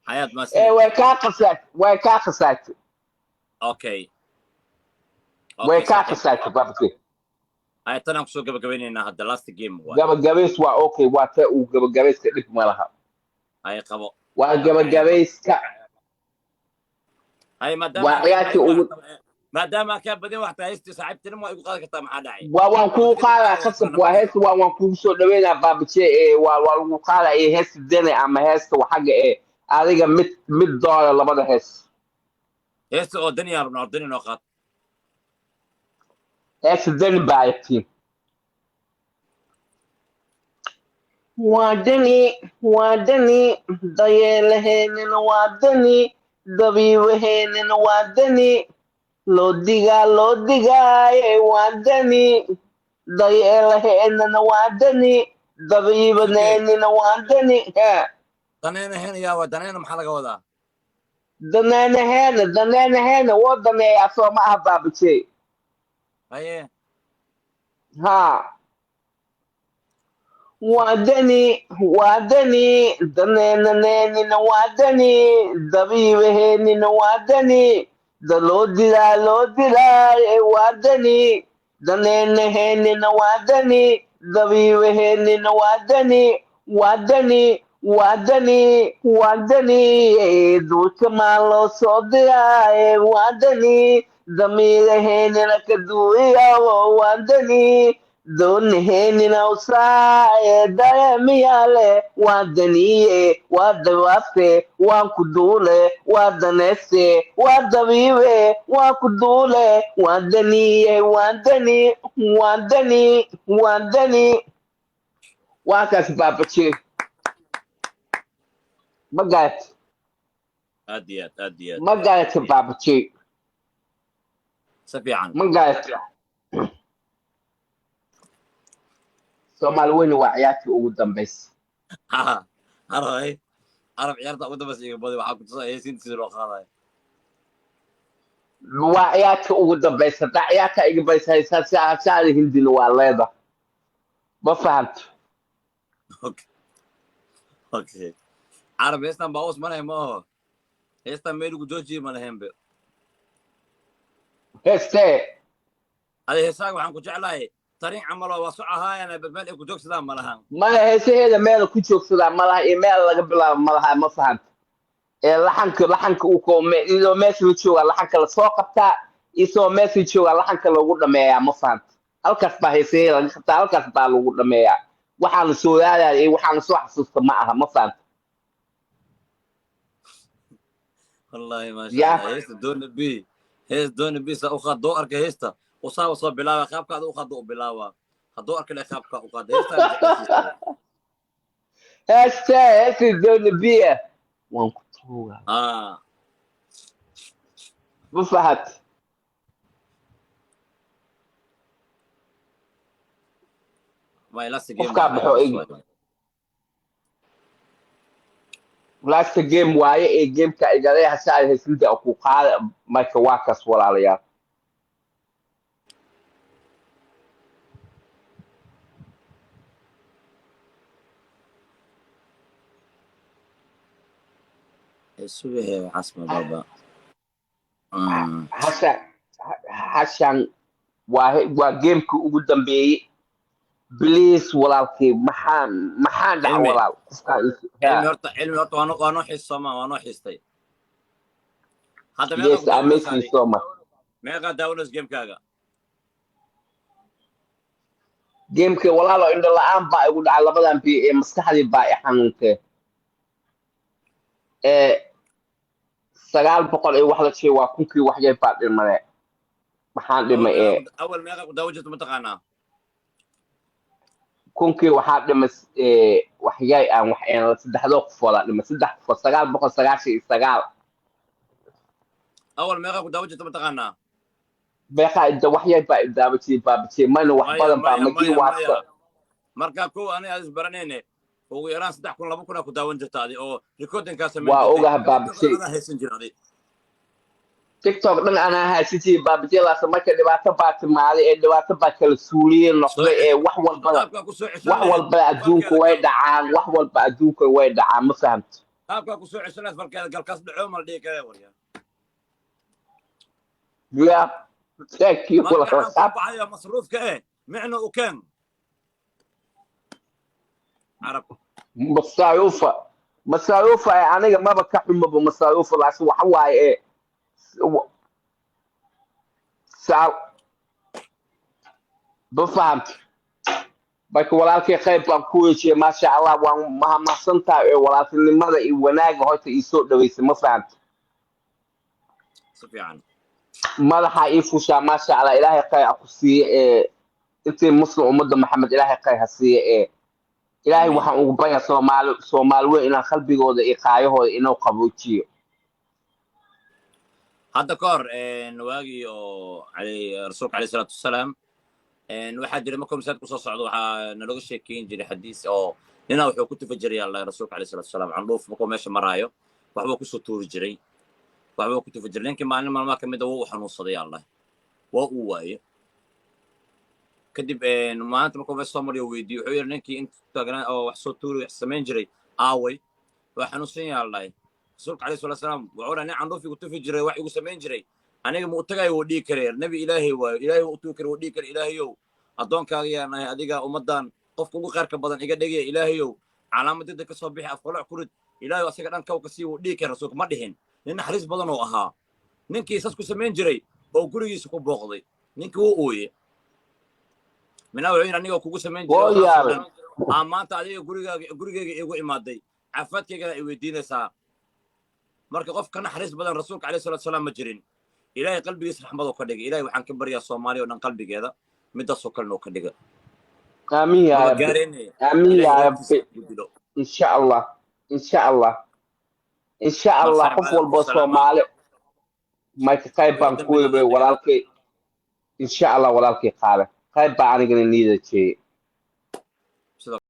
حياة ما إيه سنة ويكا خسات اوكي ويكا صاحب خسات بابتي هاي تنا كسو قبل هذا لاست جيم هو قبل جابيس اوكي وقبل جابيس كلف مالها هاي قبو وقبل جابيس هاي ما دام كان وعياتي بدين واحد ما دام كان بدين واحد هيستي صاحبتي ما يقول قالك طيب ما داعي وان كو قال خصب وهيس وان كو سو دوينا بابتي ايه وان قال ايه هيس دني اما هيس وحاجه ايه adiga mid dollar labada hees هيست او دنيا ربنا الدنيا نقط hees dani baaytiin waadani dayeelaheenin waadani dabiibaheenin waadani loo digaaye waadani dayeelaheenin waadani dabiibaneenin waadani دنينا هنا يا ودنينا محل قوضة daneenaheena woo daneeyaa soo ma aha baabajey هاي ها وادني دنينين وادني دبيبهن وادني لو دلا وادني دنينهن وادني دبيبهن وادني دوك مالو صدرا وادني ضميرهن لك دويا وادني دونهن وصاي دايميالي وادنيه وادوافي وانكدولي وادنسي وادبيبي وانكدولي وادني واكاس بابتشي مقالت أديت مقالت بابتشي سفيعا مقالت Soomaali weyn waa ciyaartii ugu dambeysay عربي عيارته وده بس يقبضي وحاكم تصير سنتي لو خلاص waa ciyaartii ugu dambeysay hadaa ciyaarta iga baysaysaa saacada hindina waa leeda ma fahamto اوكي عربي هستن باوس ما ما هو هستن ميلو جوجي ما لهم بي heestee هذه هساق waxaan ku jeclahay tarin camal oo wasacahaayana badmeel ku joogsadaan ma lahan mala heesaheeda meel ku joogsadaa malaha iyo meel laga bilaabo malaha ma fahamto ee laxanka uu koome idoo meesha la jooga laxanka la soo qabtaa isoo meesha jooga laxanka lagu dhameeyaa ma fahamto halkaas baa heesaheeda laga qabtaa halkaas baa lagu dhameeyaa waxaan soo yaadayaa iyo waxaan soo xasuusta ma aha ma fahamto والله ما شاء الله هيست دون بي سأخذ دو أرك هيستا وصاب صوب بلاوة خابك هذا أخذ دو بلاوة هدو أرك اللي خابك أخذ هيستا heestee doona biya waan ku tuugaa ma fahamto ما يلاس جيم qofkaa baxoo igi last game waaye ee gameka igaleeya hasaa heesinta ku qaada marka waa kaas walaalayaal السوبر حسب بابا hashan waa gameka ugu dambeeyey please walaalkii maxaan dhaca walaal علمي هرتا وانو حصة ما وانو حصتي هذا yes I miss you so much ميغا داونس جيم كاغا gameka walaalo indho la-aan baa igu dhaca labadan bi ee maskaxdii baa i xanuuntee ee 900 ee wax la sheegay waa kunkii wax yar baa dhimane maxaan dhimay ee أول ميغا داوجت متقانا kunkii waxaa dhimay waxyaay aan wax een saddexdoo qofooda dhimay 999 أول ميغا داوجت متقانا beeqa inta waxyaay baa idaabatay mana wax badan baa magii waasta marka ko ani aad isbaranayne ugu yaraan 3 kun 2 kun ku daawan jirtaadi oo recording ka waa ogaha baabatay haysan jirtay TikTok dhan anaa haysatay baabajelaas marka dhibaato baa timaaday ee dhibaato baa kala suuliyey noqday ee wax qaabka ku soo ceshan walba adduunka way dhacaan wax walba adduunka way dhacaan ma fahamta qaabka ku soo ceshan falkeeda galkaas dhaco mal dhigi kare wariya ya thank you wala qaab baxaya masruufka micna u keen arab masaaruufa aniga maba ka xumaba masaaruufa laakiin waxa waaye بفهمت بك ولكن خيب كوي شيء ما شاء الله وما سنتا ولكن لماذا وناق هوت يسوق دويس ما فهمت سفيان ما راح يفوشا ما شاء الله إلهي قاي أقصي أنت مسلم ومد محمد إلهي قاي هسي إلهي وحن أقبل سومال وين قلبي جود إقايه إنه قبوتشي هذا كار نواجي علي رسولك عليه الصلاة والسلام waxaa jiray markuu masaajidka kusoo socdo waxaa nalaga sheekeyn jiray xadiis oo ninaa wuxuu ku tufajiraya allah rasuulka alayhi salaatu wasalaam candhuuf markuu meesha maraayo waxbuu kusoo tuuri jiray waxbuu ku tufajiray ninkii maalin maalmaha ka mid a waa u xanuunsaday allah waa uu waaye kadib maanta markuu meesha soo mariyo weydiiyo wuxuu yidhi ninkii inta taagnaa oo wax soo tuuri wax samayn jiray aaway waa xanuunsan yahay allah rasuulka alayhi salaatu wasalaam wuxuu dhahay nin candhuufii ku tufi jiray wax igu samayn jiray aniga mu tagay wuu dhigi kareer nabi ilaahay waayo ilaahay uu tuuri karo wuu dhigi karo ilaahayow addoonkaaga yaanahay adiga ummaddan qofka ugu khayrka badan iga dhigaya ilaahayow calaamadida ka soo bixi afqoloc kurid ilaahayow asaga dhan kawka sii wuu dhigi kara rasuulka ma dhihin nin naxariis badan oo ahaa ninkii sas ku samayn jiray oo gurigiisa ku booqday ninkii wuu ooye minaa wuxuu yidhi anigoo kugu samayn jiray maanta adiga gurigeyga igu imaaday caafimaadkaygana ay weydiinaysaa marka qof ka naxariis badan rasuulka alayhi salaatu wasalaam ma jirin إلهي قلبي يسرح مضو كدق إلهي وحن كبر يا صومالي ونن قلبي كذا مدى سكرنا كدق آمين يا رب آمين يا رب إن شاء الله إن شاء الله إن شاء الله قفوا البص صومالي ما يتقايبان كوي ولالك إن شاء الله ولالك قال قايبان عني قلن نيدا شيء